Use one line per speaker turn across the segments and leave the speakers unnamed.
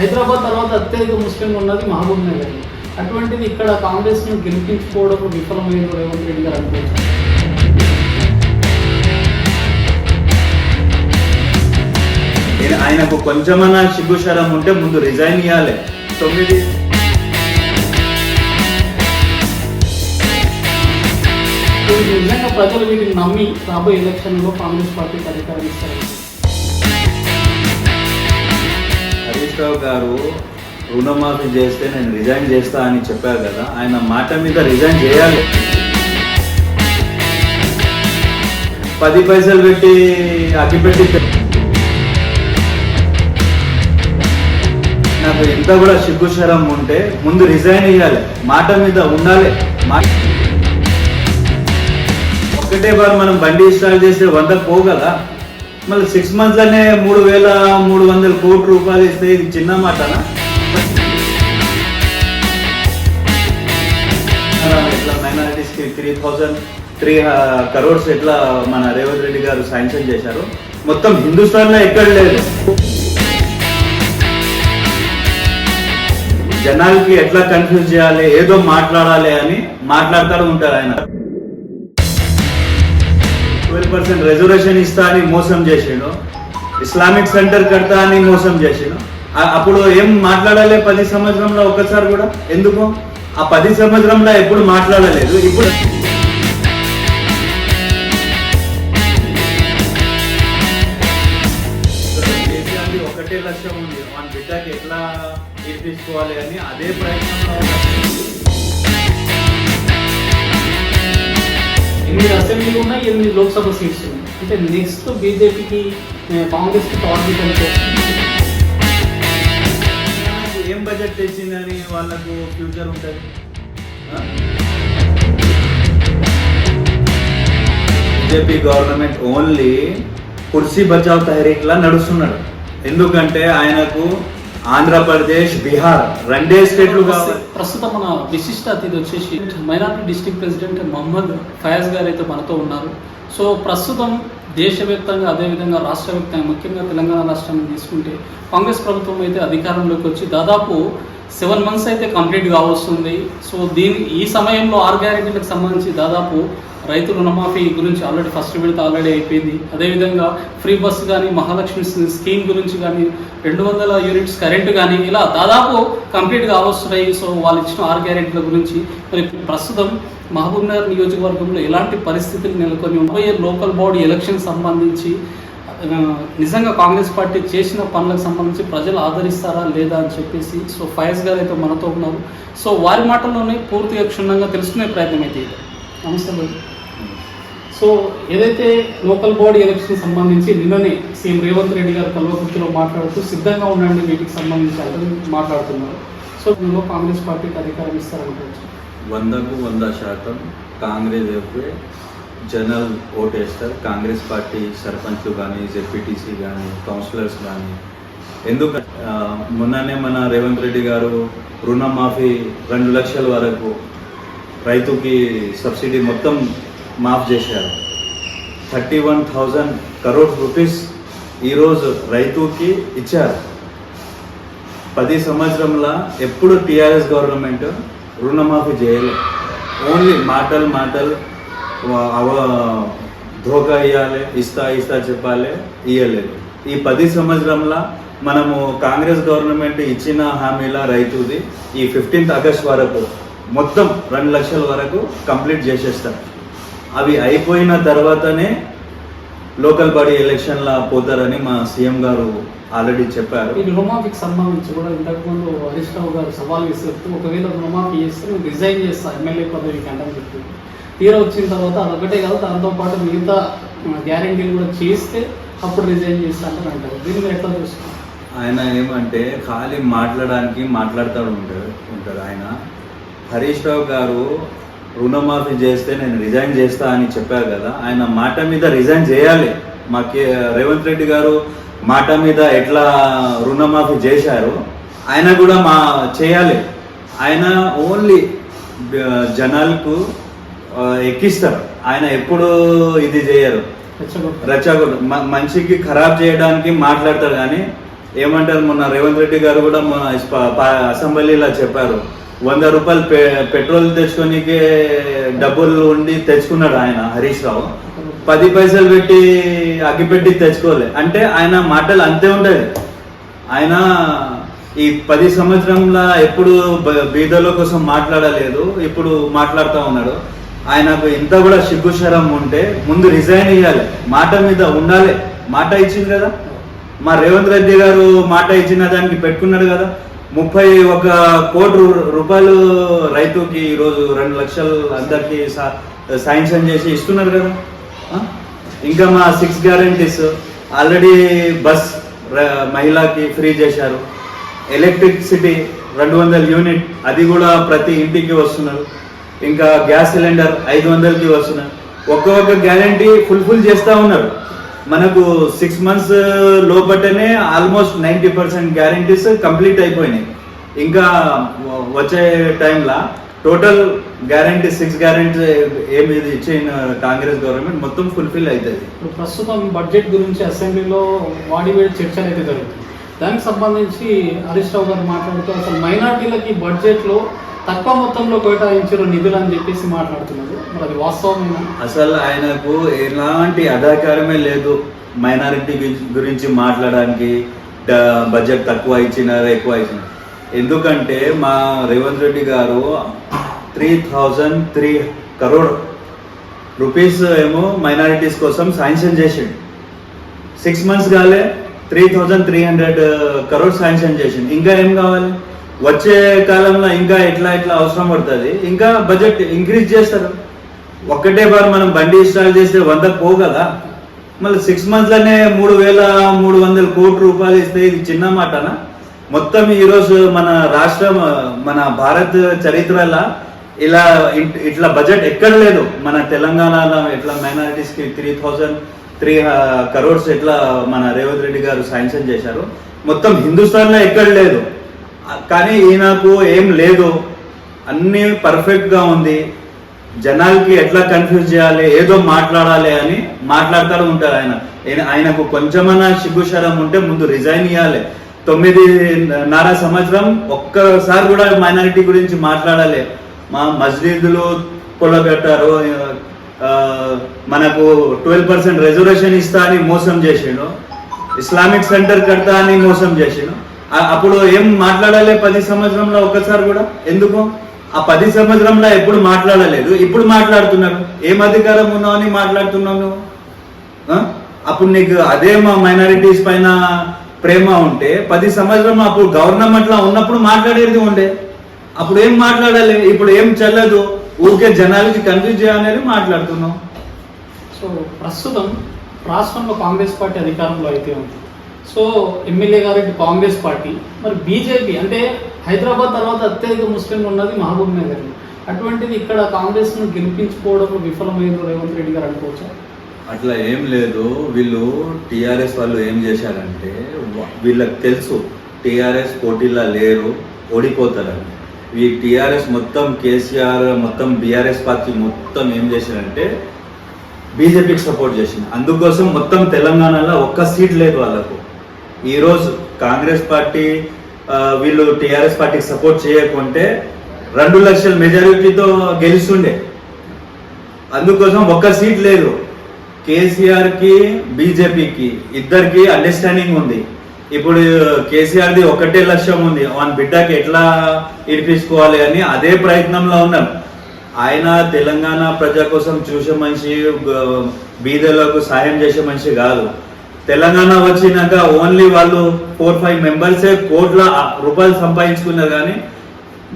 హైదరాబాద్ తర్వాత అత్యధిక ముస్లింలు ఉన్నది మహబూబ్ నగర్. అటువంటిది ఇక్కడ కాంగ్రెస్ను గెలిపించుకోవడం విఫలమైన రేవంత్ రెడ్డి గారు అనుకోవచ్చు.
ఆయనకు కొంచెమన్నా సిగ్గుశరం ఉంటే ముందు రిజైన్ ఇవ్వాలి. 9
నిజంగా ప్రజలు వీటిని నమ్మి రాబోయే ఎలక్షన్లో కాంగ్రెస్ పార్టీకి అధికారం ఇస్తారు.
హరీష్ రావు గారు రుణమాఫీ చేస్తే నేను రిజైన్ చేస్తా అని చెప్పారు కదా, ఆయన మాట మీద రిజైన్ చేయాలి. 10 పైసలు పెట్టి అగ్గిపెట్టి నాకు ఎంత కూడా సిగ్గుశరం ఉంటే ముందు రిజైన్ ఇవ్వాలి, మాట మీద ఉండాలి. ఒకటే బార్ మనం బండి స్టార్ట్ చేస్తే 100 పోగల, మళ్ళీ 6 monthsలోనే 3,300 కోట్ల రూపాయలు ఇస్తే ఇది చిన్న మాటనా? ఎట్లా మైనారిటీస్కి 3,003 crores ఎట్లా మన రేవంత్ రెడ్డి గారు శాంక్షన్ చేశారు, మొత్తం హిందుస్థాన్లో ఎక్కడ లేదు. జనాలకి ఎట్లా కన్ఫ్యూజ్ చేయాలి, ఏదో మాట్లాడాలి అని మాట్లాడుతూ ఉంటారు. ఆయన 12% రిజర్వేషన్ ఇస్తా అని మోసం చేసిండు, ఇస్లామిక్ సెంటర్ కడతా అని మోసం చేసిండు. అప్పుడు ఏం మాట్లాడాలి 10 సంవత్సరంలో ఒక్కసారి కూడా? ఎందుకు ఆ 10 సంవత్సరంలో ఎప్పుడు మాట్లాడలేదు? ఇప్పుడు ఒకటే లక్ష్యం ఉంది, మన బిడ్డకి ఎట్లా తీసుకోవాలి అని అదే ప్రయత్నంలో.
ఎన్ని అసెంబ్లీలు ఉన్నాయి, 8 లోక్సభ సీట్స్ ఉన్నాయి. అంటే నెక్స్ట్ బీజేపీకి కాంగ్రెస్కి టార్గెట్ అంటే
ఏం బడ్జెట్ తెచ్చిందని వాళ్ళకు ఫ్యూచర్ ఉంటుంది. బీజేపీ గవర్నమెంట్ ఓన్లీ కుర్సీ బచావ్ తహరీక్ లా నడుస్తున్నాడు. ఎందుకంటే ఆయనకు ఆంధ్రప్రదేశ్, బీహార్ 2 స్టేట్లు కావాలి.
ప్రస్తుతం మన విశిష్ట అతిథి వచ్చేసి minority district president Mohammed Fayaz గారు అయితే మనతో ఉన్నారు. సో ప్రస్తుతం దేశవ్యాప్తంగా అదేవిధంగా రాష్ట్ర వ్యాప్తంగా ముఖ్యంగా తెలంగాణ రాష్ట్రాన్ని తీసుకుంటే కాంగ్రెస్ ప్రభుత్వం అయితే అధికారంలోకి వచ్చి దాదాపు 7 months అయితే కంప్లీట్ కావస్తుంది. సో ఈ సమయంలో 6 గ్యారెంటీలకు సంబంధించి దాదాపు రైతు రుణమాఫీ గురించి ఆల్రెడీ ఫస్ట్ విడత ఆల్రెడీ అయిపోయింది. అదేవిధంగా ఫ్రీ బస్సు కానీ, మహాలక్ష్మి స్కీమ్ గురించి కానీ, 200 యూనిట్స్ కరెంటు కానీ, ఇలా దాదాపు కంప్లీట్ కావస్తున్నాయి. సో వాళ్ళు ఇచ్చిన 6 గ్యారెంటీల గురించి మరి ప్రస్తుతం మహబూబ్ నగర్ నియోజకవర్గంలో ఎలాంటి పరిస్థితులు నెలకొని ఉన్నాయి, లోకల్ బాడీ ఎలక్షన్ సంబంధించి నిజంగా కాంగ్రెస్ పార్టీ చేసిన పనులకు సంబంధించి ప్రజలు ఆదరిస్తారా లేదా అని చెప్పేసి సో ఫయాజ్ గారు అయితే మనతో ఉన్నారు. సో వారి మాటల్లోనే పూర్తిగా క్షుణ్ణంగా తెలుసుకునే ప్రయత్నం అయితే. నమస్తే. సో ఏదైతే లోకల్ బాడీ ఎలక్షన్ సంబంధించి నిన్ననే సీఎం రేవంత్ రెడ్డి గారు కల్వకుర్తిలో మాట్లాడుతూ సిద్ధంగా ఉండండి వీటికి సంబంధించి అందరూ మాట్లాడుతున్నారు. సో దీనిలో కాంగ్రెస్ పార్టీకి అధికారం ఇస్తారనుకోవచ్చు.
100కు 100% కాంగ్రెస్ వైపే జనరల్ ఓటేస్తారు. కాంగ్రెస్ పార్టీ సర్పంచ్లు కానీ, జెడ్పీటీసీ కానీ, కౌన్సిలర్స్ కానీ. ఎందుకంటే మొన్ననే మన రేవంత్ రెడ్డి గారు రుణమాఫీ 2 లక్షల వరకు రైతుకి సబ్సిడీ మొత్తం మాఫ్ చేశారు. 31,000 crores రూపీస్ ఈరోజు రైతుకి ఇచ్చారు. 10 సంవత్సరంలో ఎప్పుడు టీఆర్ఎస్ గవర్నమెంట్ రుణమాఫీ చేయలేదు. ఓన్లీ మాటలు ధోకా ఇవ్వాలి, ఇస్తా చెప్పాలి, ఇవ్వలేదు. ఈ 10 సంవత్సరంలో మనము కాంగ్రెస్ గవర్నమెంట్ ఇచ్చిన హామీల రైతుది ఈ 15th ఆగస్ట్ వరకు మొత్తం 2 లక్షల వరకు కంప్లీట్ చేసేస్తారు. అవి అయిపోయిన తర్వాతనే లోకల్ బాడీ ఎలక్షన్లా పోతారని మా సీఎం గారు ఆల్రెడీ చెప్పారు.
ఈ రుణమాఫీకి సంబంధించి కూడా ఇంతకుముందు హరీష్ రావు గారు సవాల్ విసిరుతూ ఒకవేళ రుణమాఫీ చేస్తే నేను రిజైన్ చేస్తాను ఎమ్మెల్యే పదవికి అంటని చెప్తుంది. తీరా వచ్చిన తర్వాత అదొకటే కాదు, దాంతోపాటు మిగతా గ్యారెంటీలు కూడా చేస్తే అప్పుడు రిజైన్ చేస్తాను అంటారు. దీన్ని ఎట్లా చూస్తున్నారు?
ఆయన ఏమంటే ఖాళీ మాట్లాడుతూ ఉంటారు ఆయన. హరీష్ రావు గారు రుణమాఫీ చేస్తే నేను రిజైన్ చేస్తా అని చెప్పారు కదా, ఆయన మాట మీద రిజైన్ చేయాలి. మాకు రేవంత్ రెడ్డి గారు మాట మీద ఎట్లా రుణమాఫీ చేశారు ఆయన కూడా చేయాలి. ఆయన ఓన్లీ జనాలకు ఎక్కిస్తారు. ఆయన ఎప్పుడు ఇది చేయరు, రెచ్చగొట్టు మనిషికి ఖరాబ్ చేయడానికి మాట్లాడతారు. కానీ ఏమంటారు, మొన్న రేవంత్ రెడ్డి గారు కూడా అసెంబ్లీలో చెప్పారు, 100 రూపాయలు పెట్రోల్ తెచ్చుకోనికే డబ్బులు ఉండి తెచ్చుకున్నాడు ఆయన హరీష్ రావు, 10 పైసలు పెట్టి అగ్గిపెట్టి తెచ్చుకోలే. అంటే ఆయన మాటలు అంతే ఉండేది. ఆయన ఈ 10 సంవత్సరంలో ఎప్పుడు బీదల కోసం మాట్లాడలేదు, ఇప్పుడు మాట్లాడుతూ ఉన్నాడు. ఆయనకు ఇంత కూడా సిగ్గుశరం ఉంటే ముందు రిజైన్ ఇవ్వాలి, మాట మీద ఉండాలి. మాట ఇచ్చింది కదా, మా రేవంత్ రెడ్డి గారు మాట ఇచ్చిన దానికి పెట్టుకున్నాడు కదా. 31 కోటి రూపాయలు రైతుకి ఈరోజు 2 లక్షలు అందరికి శాంక్షన్ చేసి ఇస్తున్నారు కదా. ఇంకా మా 6 గ్యారంటీస్ ఆల్రెడీ బస్ మహిళకి ఫ్రీ చేశారు. ఎలక్ట్రిసిటీ 200 యూనిట్ అది కూడా ప్రతి ఇంటికి వస్తున్నారు. ఇంకా గ్యాస్ సిలిండర్ 500కి వస్తున్నారు. ఒక్కొక్క గ్యారంటీ ఫుల్ఫిల్ చేస్తూ ఉన్నారు. మనకు 6 మంత్స్ లోపటనే ఆల్మోస్ట్ 90% గ్యారంటీస్ కంప్లీట్ అయిపోయినాయి. ఇంకా వచ్చే టైంలో టోటల్ గ్యారంటీ 6 గ్యారంటీ ఏమి ఇచ్చిన కాంగ్రెస్ గవర్నమెంట్ మొత్తం ఫుల్ఫిల్ అవుతుంది.
ఇప్పుడు ప్రస్తుతం బడ్జెట్ గురించి అసెంబ్లీలో వాడివేడి చర్చలు అయితే జరుగుతుంది. దానికి సంబంధించి హరీష్ రావు గారు మాట్లాడుతూ అసలు మైనార్టీలకి బడ్జెట్లో తక్కువ మొత్తంలో కేటాయించారు నిధులు అని చెప్పేసి మాట్లాడుతున్నారు. మరి అది వాస్తవమేనా?
అసలు ఆయనకు ఎలాంటి అధికారమే లేదు మైనారిటీ గురించి మాట్లాడడానికి. బడ్జెట్ తక్కువ ఇచ్చినారు, ఎక్కువ ఇచ్చినారు. ఎందుకంటే మా రేవంత్ రెడ్డి గారు 3,003 crore రూపీస్ ఏమో మైనారిటీస్ కోసం శాంక్షన్ చేసిండు. 6 months కాలే 3,300 crore శాంక్షన్ చేసిండు. ఇంకా ఏం కావాలి? వచ్చే కాలంలో ఇంకా ఎట్లా అవసరం పడుతుంది, ఇంకా బడ్జెట్ ఇంక్రీజ్ చేస్తారు. ఒక్కటే బార్ మనం బండి స్టార్ట్ చేస్తే 100 పోవు కదా. మళ్ళీ 6 monthsలోనే 3,300 కోట్ల రూపాయలు ఇస్తే ఇది చిన్న మాటనా? మొత్తం ఈరోజు మన రాష్ట్రం, మన భారత్ చరిత్రలో ఇట్లా బడ్జెట్ ఎక్కడ లేదు. మన తెలంగాణలో ఎట్లా మైనారిటీస్కి 3,003 crores ఎట్లా మన రేవంత్ రెడ్డి గారు శాంక్షన్ చేశారు, మొత్తం హిందుస్థాన్లో ఎక్కడ లేదు. కానీ ఈయనకు ఏం లేదు, అన్నీ పర్ఫెక్ట్గా ఉంది. జనాలకి ఎట్లా కన్ఫ్యూజ్ చేయాలి, ఏదో మాట్లాడాలి అని మాట్లాడుతూ ఉంటారు. ఆయనకు కొంచెమన్నా సిగ్గుశరం ఉంటే ముందు రిజైన్ ఇవ్వాలి. 9.5 సంవత్సరం ఒక్కసారి కూడా మైనారిటీ గురించి మాట్లాడాలి. మా మస్జిద్లు పొలబెట్టారు, మనకు 12% రిజర్వేషన్ ఇస్తా అని మోసం చేసిండు, ఇస్లామిక్ సెంటర్ కడతా అని మోసం చేసిండు. అప్పుడు ఏం మాట్లాడాలి 10 సంవత్సరంలో ఒక్కసారి కూడా? ఎందుకు ఆ 10 సంవత్సరంలో ఎప్పుడు మాట్లాడలేదు, ఇప్పుడు మాట్లాడుతున్నాడు. ఏం అధికారం ఉన్నావు అని మాట్లాడుతున్నావు నువ్వు? అప్పుడు నీకు అదే మా మైనారిటీస్ పైన ప్రేమ ఉంటే 10 సంవత్సరం అప్పుడు గవర్నమెంట్లో ఉన్నప్పుడు మాట్లాడేది ఉండే. అప్పుడు ఏం మాట్లాడాలి, ఇప్పుడు ఏం చెల్లదు, ఊరికే జనాలకి కన్ఫ్యూజ్ చేయాలని మాట్లాడుతున్నాం.
సో ప్రస్తుతం రాష్ట్రంలో కాంగ్రెస్ పార్టీ అధికారంలో అయితే ఉంది. సో ఎమ్మెల్యే గారు కాంగ్రెస్ పార్టీ, మరి బీజేపీ అంటే హైదరాబాద్ తర్వాత అత్యధిక ముస్లింలు ఉన్నది మహబూబ్ నగర్. అటువంటిది ఇక్కడ కాంగ్రెస్ను గెలిపించుకోవడంలో విఫలమైంది రేవంత్ రెడ్డి గారు అనుకోవచ్చా?
అట్లా ఏం లేదు. వీళ్ళు టీఆర్ఎస్ వాళ్ళు ఏం చేశారంటే, వీళ్ళకి తెలుసు టీఆర్ఎస్ పోటీలో లేరు, ఓడిపోతారని. ఈ టీఆర్ఎస్ మొత్తం కేసీఆర్ మొత్తం బీఆర్ఎస్ పార్టీ మొత్తం ఏం చేశారంటే బీజేపీకి సపోర్ట్ చేసింది. అందుకోసం మొత్తం తెలంగాణలో ఒక్క సీట్ లేదు వాళ్ళకు. ఈరోజు కాంగ్రెస్ పార్టీ వీళ్ళు టీఆర్ఎస్ పార్టీకి సపోర్ట్ చేయకుంటే 2 లక్షల మెజారిటీతో గెలుస్తుండే. అందుకోసం ఒక్క సీట్ లేదు. కేసీఆర్కి బీజేపీకి ఇద్దరికి అండర్స్టాండింగ్ ఉంది. ఇప్పుడు కేసీఆర్ది 1 లక్ష్యం ఉంది, వన్ బిడ్డకి ఎట్లా ఇడిపించుకోవాలి అని అదే ప్రయత్నంలో ఉన్నారు. ఆయన తెలంగాణ ప్రజల కోసం చూసే మనిషి, బీదలకు సాయం చేసే మనిషి కాదు. తెలంగాణ వచ్చినాక ఓన్లీ వాళ్ళు 4-5 మెంబర్సే కోట్ల రూపాయలు సంపాదించుకున్నారు. కానీ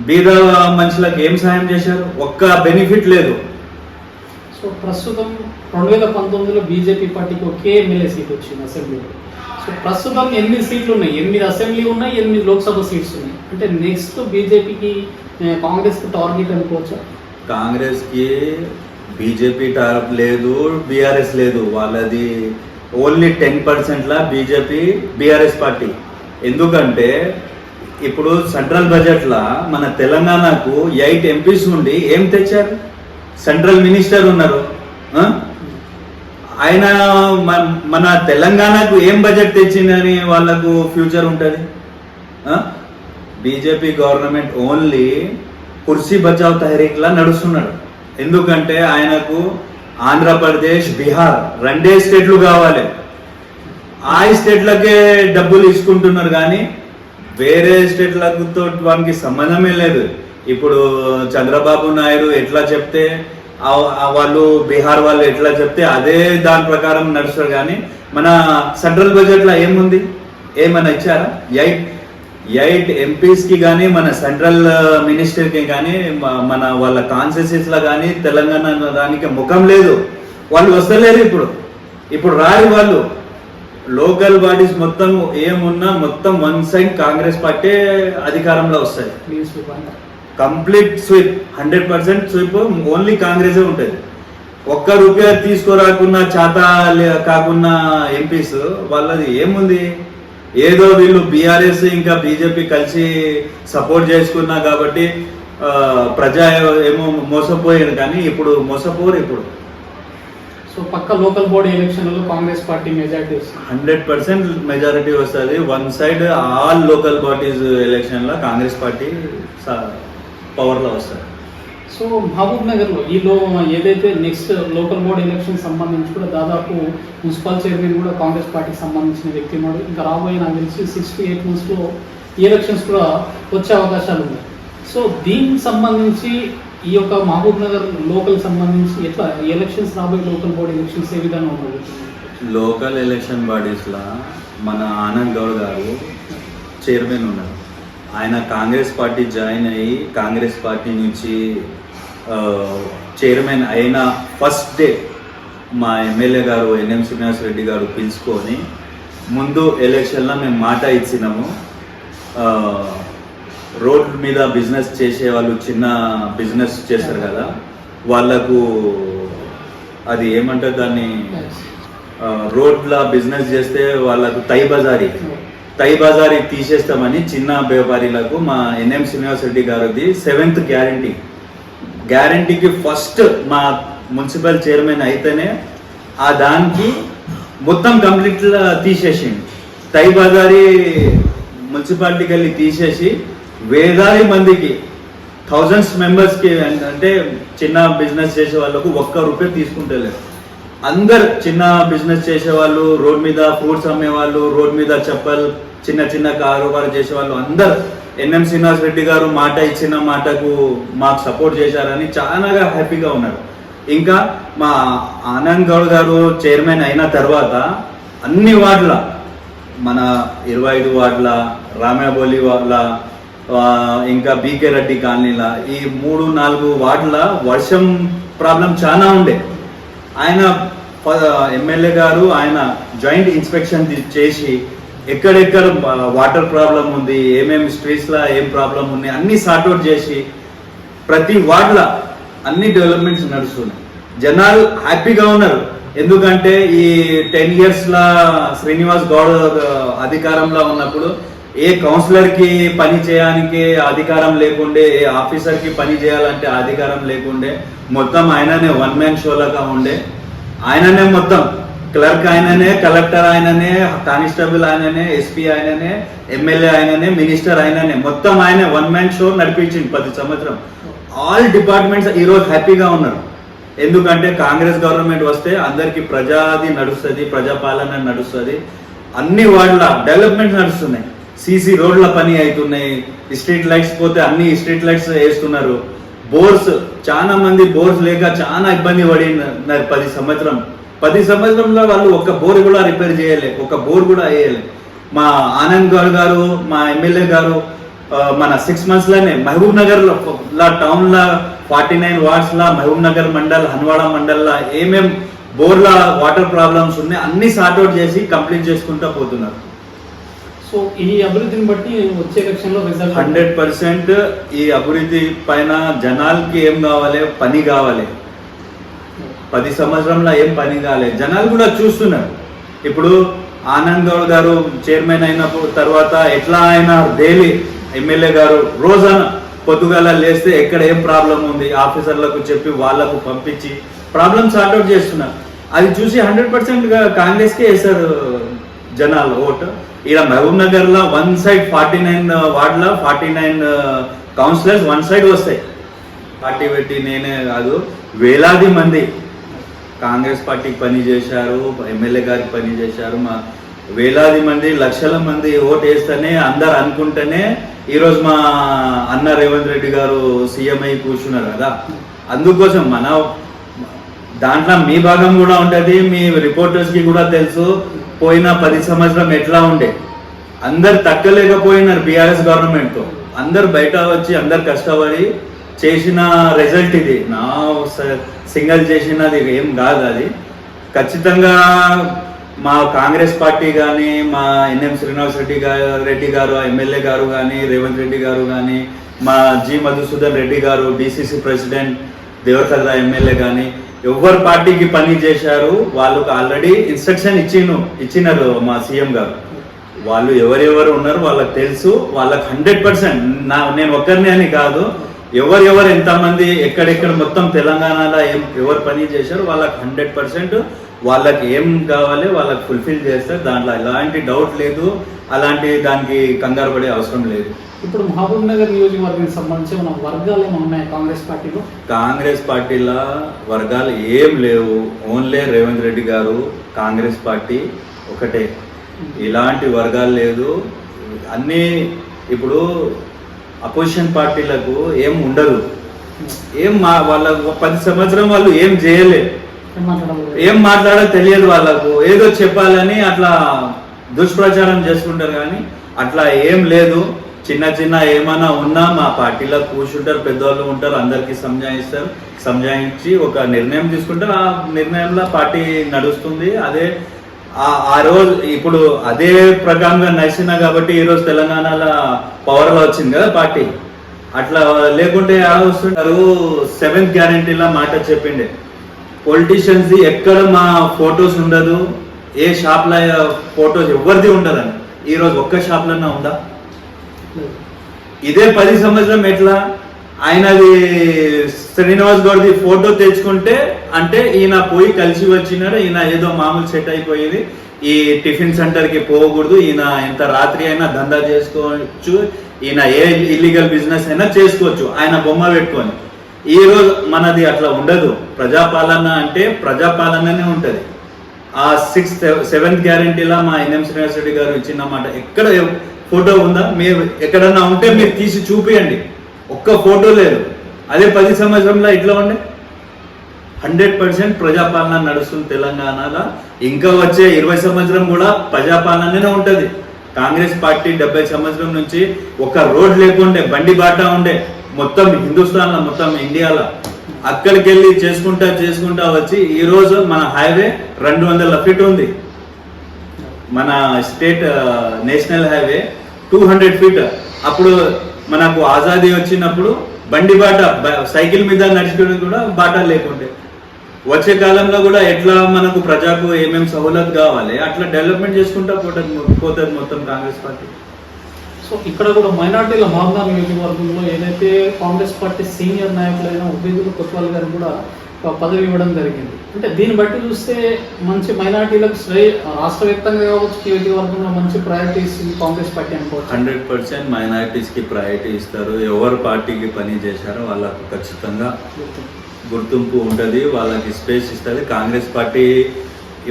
బీద మనుషులకు ఏం సాయం చేశారు? ఒక్క బెనిఫిట్ లేదు.
సో ప్రస్తుతం 2019లో బీజేపీ పార్టీకి ఒకే ఎమ్మెల్యే సీట్ వచ్చింది అసెంబ్లీలో. సో ప్రస్తుతం 8 సీట్లు ఉన్నాయి, 8 అసెంబ్లీ ఉన్నాయి, 8 లోక్సభ సీట్స్ ఉన్నాయి. అంటే నెక్స్ట్ బీజేపీకి కాంగ్రెస్కి టార్గెట్ అనుకోవచ్చా?
కాంగ్రెస్కి బీజేపీ టార్గెట్ లేదు, బీఆర్ఎస్ లేదు. వాళ్ళది ఓన్లీ 10%లా బీజేపీ బీఆర్ఎస్ పార్టీ. ఎందుకంటే ఇప్పుడు సెంట్రల్ బడ్జెట్లో మన తెలంగాణకు 8 MPs నుండి ఏం తెచ్చారు? సెంట్రల్ మినిస్టర్ ఉన్నారు, ఆయన మన తెలంగాణకు ఏం బడ్జెట్ తెచ్చిందని వాళ్ళకు ఫ్యూచర్ ఉంటుంది. బీజేపీ గవర్నమెంట్ ఓన్లీ కుర్సీ బచావ్ తహరీక్లా నడుస్తున్నాడు. ఎందుకంటే ఆయనకు ఆంధ్రప్రదేశ్, బీహార్ 2 స్టేట్లు కావాలి. ఆ స్టేట్లకే డబ్బులు తీసుకుంటున్నారు కానీ వేరే స్టేట్లతో వానికి సంబంధమే లేదు. ఇప్పుడు చంద్రబాబు నాయుడు ఎట్లా చెప్తే వాళ్ళు, బీహార్ వాళ్ళు ఎట్లా చెప్తే అదే దాని ప్రకారం నడుస్తారు. కానీ మన సెంట్రల్ బడ్జెట్లో ఏముంది? ఏమైనా ఇచ్చారా? 8 ఎంపీస్కి కానీ మన సెంట్రల్ మినిస్టర్కి కానీ మన వాళ్ళ కాన్స్టిట్యూన్సీస్లో కానీ తెలంగాణ దానికి ముఖం లేదు. వాళ్ళు వస్తలేరు. ఇప్పుడు రారు వాళ్ళు. లోకల్ బాడీస్ మొత్తం ఏమున్నా మొత్తం 1 సైడ్ కాంగ్రెస్ పార్టీ అధికారంలో వస్తాయి. కంప్లీట్ స్వీప్, 100% స్వీప్ ఓన్లీ కాంగ్రెసే ఉంటుంది. ₹1 తీసుకోరాకున్నా చేత కాకున్నా ఎంపీస్ వాళ్ళది ఏముంది? ఏదో వీళ్ళు బీఆర్ఎస్ ఇంకా బీజేపీ కలిసి సపోర్ట్ చేసుకున్నా కాబట్టి ప్రజా ఏమో మోసపోయారు. కానీ ఇప్పుడు మోసపోరు.
సో పక్క లోకల్ బాడీ ఎలక్షన్లలో కాంగ్రెస్ పార్టీ మెజారిటీ వస్తుంది,
100% మెజారిటీ వస్తుంది. 1 సైడ్ ఆల్ లోకల్ బాడీస్ ఎలక్షన్లో కాంగ్రెస్ పార్టీ పవర్లో వస్తుంది.
సో మహబూబ్ నగర్లో ఏదైతే నెక్స్ట్ లోకల్ బాడీ ఎలక్షన్ సంబంధించి కూడా దాదాపు మున్సిపల్ చైర్మన్ కూడా కాంగ్రెస్ పార్టీకి సంబంధించిన వ్యక్తి ఉన్నాడు. ఇంకా రాబోయే నాకు తెలిసి 6 to 8 monthsలో ఈ ఎలక్షన్స్ కూడా వచ్చే అవకాశాలు ఉన్నాయి. సో దీనికి సంబంధించి ఈ యొక్క మహబూబ్ నగర్ లోకల్ సంబంధించి ఎట్లా ఎలక్షన్స్, రాబోయే లోకల్ బాడీ ఎలక్షన్స్ ఏ విధంగా ఉన్నాయి?
లోకల్ ఎలక్షన్ బాడీస్లో మన ఆనంద్ గౌడ్ గారు చైర్మన్ ఉన్నారు. ఆయన కాంగ్రెస్ పార్టీ జాయిన్ అయ్యి కాంగ్రెస్ పార్టీ నుంచి చైర్మన్ అయిన ఫస్ట్ డే మా ఎమ్మెల్యే గారు ఎన్ఎం శ్రీనివాస్ రెడ్డి గారు పిలుచుకొని ముందు ఎలక్షన్లో మేము మాట ఇచ్చినాము. రోడ్ మీద బిజినెస్ చేసే వాళ్ళు, చిన్న బిజినెస్ చేస్తారు కదా, వాళ్ళకు అది ఏమంటారు దాన్ని, రోడ్ల బిజినెస్ చేస్తే వాళ్ళకు తై బజారీ తీసేస్తామని చిన్న వ్యాపారీలకు మా ఎన్ఎం శ్రీనివాస్ రెడ్డి గారిది 7th గ్యారంటీకి ఫస్ట్ మా మున్సిపల్ చైర్మన్ అయితేనే ఆ దానికి మొత్తం కంప్లీట్గా తీసేసింది. తై బజారీ మున్సిపాలిటీకి వెళ్ళి తీసేసి వేలాది మందికి, thousands మెంబర్స్కి, అంటే చిన్న బిజినెస్ చేసే వాళ్ళకు ₹1 తీసుకుంటలేదు. అందరు చిన్న బిజినెస్ చేసేవాళ్ళు, రోడ్ మీద ఫ్రూట్స్ అమ్మేవాళ్ళు, రోడ్ మీద చిన్న కారోబారు చేసేవాళ్ళు అందరు ఎన్ఎం శ్రీనివాస్ రెడ్డి గారు మాట ఇచ్చిన మాటకు మాకు సపోర్ట్ చేశారని చాలా హ్యాపీగా ఉన్నారు. ఇంకా మా ఆనంద్ గౌడ్ గారు చైర్మన్ అయిన తర్వాత అన్ని వార్డుల, మన 25 వార్డుల, రామాబోలి వార్డుల, ఇంకా బీకే రెడ్డి కాలనీల, ఈ 3-4 వార్డుల వర్షం ప్రాబ్లం చాలా ఉండే. ఆయన ఎమ్మెల్యే గారు ఆయన జాయింట్ ఇన్స్పెక్షన్ చేసి ఎక్కడెక్కడ వాటర్ ప్రాబ్లం ఉంది, ఏమేమి స్ట్రీట్స్లో ఏం ప్రాబ్లం ఉంది అన్నీ సార్ట్అవుట్ చేసి ప్రతి వార్డులో అన్ని డెవలప్మెంట్స్ నడుస్తున్నాయి. జనాలు హ్యాపీగా ఉన్నారు. ఎందుకంటే ఈ 10 yearsలో శ్రీనివాస్ గౌడ్ అధికారంలో ఉన్నప్పుడు ఏ కౌన్సిలర్కి పని చేయడానికి అధికారం లేకుండే, ఏ ఆఫీసర్కి పని చేయాలంటే అధికారం లేకుండే, మొత్తం ఆయననే 1 man షో లాగా ఉండే. ఆయననే మొత్తం క్లర్క్ ఆయననే, కలెక్టర్ ఆయననే, కానిస్టేబుల్ ఆయననే, ఎస్పీ ఆయననే, ఎమ్మెల్యే ఆయననే, మినిస్టర్ ఆయననే, మొత్తం ఆయన 1 man షో నడిపించింది 10 సంవత్సరం. ఆల్ డిపార్ట్మెంట్స్ ఈరోజు హ్యాపీగా ఉన్నారు. ఎందుకంటే కాంగ్రెస్ గవర్నమెంట్ వస్తే అందరికీ ప్రజాది నడుస్తుంది, ప్రజాపాలన నడుస్తుంది. అన్ని వార్డుల డెవలప్మెంట్స్ నడుస్తున్నాయి. సీసీ రోడ్ల పని అవుతున్నాయి. స్ట్రీట్ లైట్స్ పోతే అన్ని స్ట్రీట్ లైట్స్ వేస్తున్నారు. బోర్స్, చాలా మంది బోర్స్ లేక చాలా ఇబ్బంది పడినారు 10 సంవత్సరంలో వాళ్ళు ఒక బోర్ కూడా రిపేర్ చేయలే, ఒక బోర్ కూడా వేయలే. మా ఆనంద్ గౌడ్ గారు, మా ఎమ్మెల్యే గారు మన 6 monthsలోనే మహబూబ్ నగర్లో టౌన్లో 49 వార్డ్స్లో మహబూబ్ నగర్ మండల్, హన్వాడ మండల్లో ఏమేం బోర్ల వాటర్ ప్రాబ్లమ్స్ ఉన్నాయి అన్ని సార్ట్అవుట్ చేసి కంప్లీట్ చేసుకుంటూ పోతున్నారు.
సో ఈ అభివృద్ధిని బట్టి వచ్చే ఎలక్షన్లో రిజల్ట్
100% ఈ అభివృద్ధి పైన జనాలకి ఏం కావాలి, పని కావాలి. 10 సంవత్సరంలో ఏం పని కాలేదు, జనాలు కూడా చూస్తున్నారు. ఇప్పుడు ఆనంద్ గౌడ్ గారు చైర్మన్ అయిన తర్వాత ఎట్లా ఆయన డైలీ ఎమ్మెల్యే గారు రోజాన పొద్దుగాల లేస్తే ఎక్కడ ఏం ప్రాబ్లం ఉంది ఆఫీసర్లకు చెప్పి వాళ్ళకు పంపించి ప్రాబ్లమ్ సార్ట్అవుట్ చేస్తున్నారు. అది చూసి 100% కాంగ్రెస్కే వేశారు జనాలు ఓటు. ఇలా మహబూబ్ నగర్ లో వన్ సైడ్ 49 వార్డుల 49 కౌన్సిలర్స్ వన్ సైడ్ వస్తాయి. పార్టీ పెట్టి నేనే కాదు, వేలాది మంది కాంగ్రెస్ పార్టీకి పని చేశారు, ఎమ్మెల్యే గారికి పని చేశారు. మా వేలాది మంది, లక్షల మంది ఓటు వేస్తేనే అందరు అనుకుంటేనే ఈరోజు మా అన్న రేవంత్ రెడ్డి గారు సీఎం అయి కూర్చున్నారు కదా. అందుకోసం మన దాంట్లో మీ భాగం కూడా ఉంటుంది, మీ రిపోర్టర్స్కి కూడా తెలుసు పోయిన 10 సంవత్సరం ఎట్లా ఉండే. అందరు తక్కలేకపోయినారు బీఆర్ఎస్ గవర్నమెంట్తో. అందరు బయట వచ్చి అందరు కష్టపడి చేసిన రిజల్ట్ ఇది. నా సింగల్ చేసినది ఏం కాదు. అది ఖచ్చితంగా మా కాంగ్రెస్ పార్టీ కానీ, మా ఎన్ఎం శ్రీనివాస్ రెడ్డి గారు ఎమ్మెల్యే గారు కానీ, రేవంత్ రెడ్డి గారు కానీ, మా జి మధుసూదన్ రెడ్డి గారు డిసిసి ప్రెసిడెంట్, దేవరకద్ర ఎమ్మెల్యే కానీ ఎవరు పార్టీకి పని చేశారు వాళ్ళకు ఆల్రెడీ ఇన్స్ట్రక్షన్ ఇచ్చినారు మా సీఎం గారు. వాళ్ళు ఎవరెవరు ఉన్నారు వాళ్ళకి తెలుసు. వాళ్ళకి 100% నేను ఒక్కరిని అని కాదు, ఎవరెవరు ఎంతమంది ఎక్కడెక్కడ మొత్తం తెలంగాణలో ఎవరు పని చేశారు వాళ్ళకి 100% వాళ్ళకి ఏం కావాలి వాళ్ళకి ఫుల్ఫిల్ చేస్తారు. దాంట్లో ఎలాంటి డౌట్ లేదు, అలాంటి దానికి కంగారు పడే అవసరం లేదు.
ఇప్పుడు మహబూబ్ నగర్ నియోజకవర్గానికి సంబంధించి మన వర్గాలు ఏమైనా ఉన్నాయి కాంగ్రెస్ పార్టీలో?
కాంగ్రెస్ పార్టీలో వర్గాలు ఏం లేవు. ఓన్లీ రేవంత్ రెడ్డి గారు కాంగ్రెస్ పార్టీ ఒకటే, ఇలాంటి వర్గాలు లేదు. అన్నీ ఇప్పుడు అపోజిషన్ పార్టీలకు ఏం ఉండదు, వాళ్ళకు 10 సంవత్సరం వాళ్ళు ఏం చేయలేదు, ఏం మాట్లాడాలో తెలియదు వాళ్ళకు. ఏదో చెప్పాలని అట్లా దుష్ప్రచారం చేసుకుంటారు కానీ అట్లా ఏం లేదు. చిన్న చిన్న ఏమైనా ఉన్నా మా పార్టీలో కూర్చుంటారు, పెద్దవాళ్ళు ఉంటారు, అందరికీ సంజాయిస్తారు, సంజాయించి ఒక నిర్ణయం తీసుకుంటారు. ఆ నిర్ణయంలో పార్టీ నడుస్తుంది. అదే ఆ రోజు ఇప్పుడు అదే ప్రకారంగా నడిచినా కాబట్టి ఈరోజు తెలంగాణలో పవర్లో వచ్చింది కదా పార్టీ. అట్లా లేకుంటే వస్తుంటారు. 7th గ్యారంటీలో మాట చెప్పిండే పొలిటీషియన్స్ ఎక్కడ మా ఫొటోస్ ఉండదు, ఏ షాప్లో ఫొటోస్ ఎవరిది ఉండదని. ఈరోజు ఒక్క షాప్లన్నా ఉందా? ఇదే 10 సంవత్సరం ఎట్లా ఆయనది శ్రీనివాస్ గౌడ్ది ఫోటో తెచ్చుకుంటే అంటే ఈయన పోయి కలిసి వచ్చినాడు, ఈయన ఏదో మామూలు సెట్ అయిపోయేది, ఈ టిఫిన్ సెంటర్కి పోకూడదు, ఈయన ఎంత రాత్రి అయినా దందా చేసుకోవచ్చు, ఈయన ఏ ఇల్లీగల్ బిజినెస్ అయినా చేసుకోవచ్చు ఆయన బొమ్మ పెట్టుకొని. ఈ రోజు మనది అట్లా ఉండదు. ప్రజాపాలన అంటే ప్రజాపాలననే ఉంటుంది. ఆ 7th గ్యారంటీలో మా ఎన్ఎం శ్రీనివాస్ రెడ్డి గారు ఇచ్చిన మాట ఎక్కడ ఫోటో ఉందా? మీరు ఎక్కడన్నా ఉంటే మీరు తీసి చూపియండి. ఒక్క ఫోటో లేదు. అదే 10 సంవత్సరంలో ఇట్లా ఉండే 100% ప్రజాపాలన నడుస్తుంది తెలంగాణలో. ఇంకా వచ్చే 20 సంవత్సరం కూడా ప్రజాపాలననే ఉంటుంది. కాంగ్రెస్ పార్టీ 70 సంవత్సరం నుంచి ఒక రోడ్ లేకుండే, బండి బాటా ఉండే మొత్తం హిందుస్థాన్లో, మొత్తం ఇండియాలో. అక్కడికి వెళ్ళి చేసుకుంటా వచ్చి ఈరోజు మన హైవే 200 ఫీట్ ఉంది. మన స్టేట్ నేషనల్ హైవే 200 ఫీట్. అప్పుడు మనకు ఆజాదీ వచ్చినప్పుడు బండి బాట సైకిల్ మీద నడిచేటప్పుడు కూడా బాటా లేకుండే. వచ్చే కాలంలో కూడా ఎట్లా మనకు ప్రజలకు ఏమేమి సౌలత్ కావాలి అట్లా డెవలప్మెంట్ చేసుకుంటా పోతుంది మొత్తం కాంగ్రెస్ పార్టీ.
సో ఇక్కడ కూడా మైనార్టీల మహబూబ్నగర్ నియోజకవర్గంలో ఏదైతే కాంగ్రెస్ పార్టీ సీనియర్ నాయకులైన ఉబేదుల్ కొత్వాల్ గారు కూడా పదవి ఇవ్వడం జరిగింది. అంటే దీన్ని బట్టి చూస్తే మంచి మైనార్టీలకు రాష్ట్ర వ్యాప్తంగా కావచ్చు నియోజకవర్గంలో మంచి ప్రయారిటీ ఇస్తుంది కాంగ్రెస్ పార్టీ అనుకోవచ్చు.
100% మైనారిటీస్కి ప్రయారిటీ ఇస్తారు. ఎవరు పార్టీకి పని చేశారో వాళ్ళకు ఖచ్చితంగా గుర్తింపు ఉంటుంది, వాళ్ళకి స్పేస్ ఇస్తుంది. కాంగ్రెస్ పార్టీ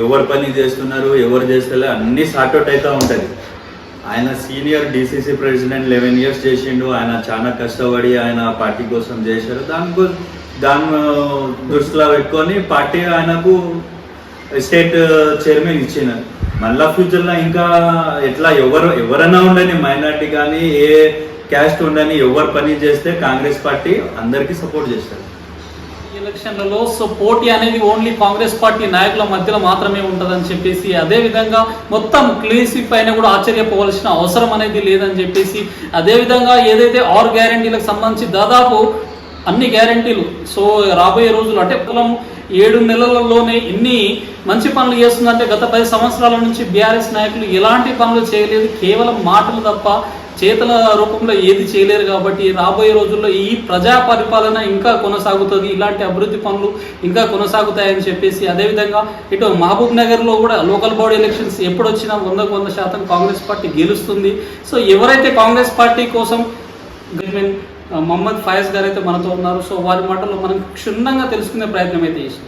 ఎవరు పని చేస్తున్నారు ఎవరు చేస్తలే అన్నీ సార్ట్అవుట్ అవుతూ ఉంటుంది. ఆయన సీనియర్ డిసిసి ప్రెసిడెంట్ 11 years చేసిండు. ఆయన చాలా కష్టపడి ఆయన పార్టీ కోసం చేశారు. దాన్ని దృష్టిలో పెట్టుకొని పార్టీ ఆయనకు స్టేట్ చైర్మన్ ఇచ్చినారు. మళ్ళా ఫ్యూచర్లో ఇంకా ఎట్లా ఎవరైనా ఉండని, మైనార్టీ కానీ ఏ క్యాస్ట్ ఉండని, ఎవరు పని చేస్తే కాంగ్రెస్ పార్టీ అందరికీ సపోర్ట్ చేస్తారు.
ఎలక్షన్లలో సో పోటీ అనేది ఓన్లీ కాంగ్రెస్ పార్టీ నాయకుల మధ్యలో మాత్రమే ఉంటుందని చెప్పేసి, అదేవిధంగా మొత్తం క్లీన్సీ పైన కూడా ఆశ్చర్యపోవాల్సిన అవసరం అనేది లేదని చెప్పేసి, అదేవిధంగా ఏదైతే 6 గ్యారంటీలకు సంబంధించి దాదాపు అన్ని గ్యారంటీలు సో రాబోయే రోజులు అంటే కేవలం 7 నెలలలోనే ఇన్ని మంచి పనులు చేస్తుందంటే గత 10 సంవత్సరాల నుంచి బీఆర్ఎస్ నాయకులు ఎలాంటి పనులు చేయలేదు, కేవలం మాటలు తప్ప చేతల రూపంలో ఏది చేయలేరు. కాబట్టి రాబోయే రోజుల్లో ఈ ప్రజా పరిపాలన ఇంకా కొనసాగుతుంది, ఇలాంటి అభివృద్ధి పనులు ఇంకా కొనసాగుతాయని చెప్పేసి, అదేవిధంగా ఇటు మహబూబ్ నగర్లో కూడా లోకల్ బాడీ ఎలక్షన్స్ ఎప్పుడు వచ్చినా 100% కాంగ్రెస్ పార్టీ గెలుస్తుంది. సో ఎవరైతే కాంగ్రెస్ పార్టీ కోసం మహమ్మద్ ఫయాజ్ గారు అయితే మనతో ఉన్నారు. సో వారి మాటల్లో మనం క్షుణ్ణంగా తెలుసుకునే ప్రయత్నం అయితే చేసాం.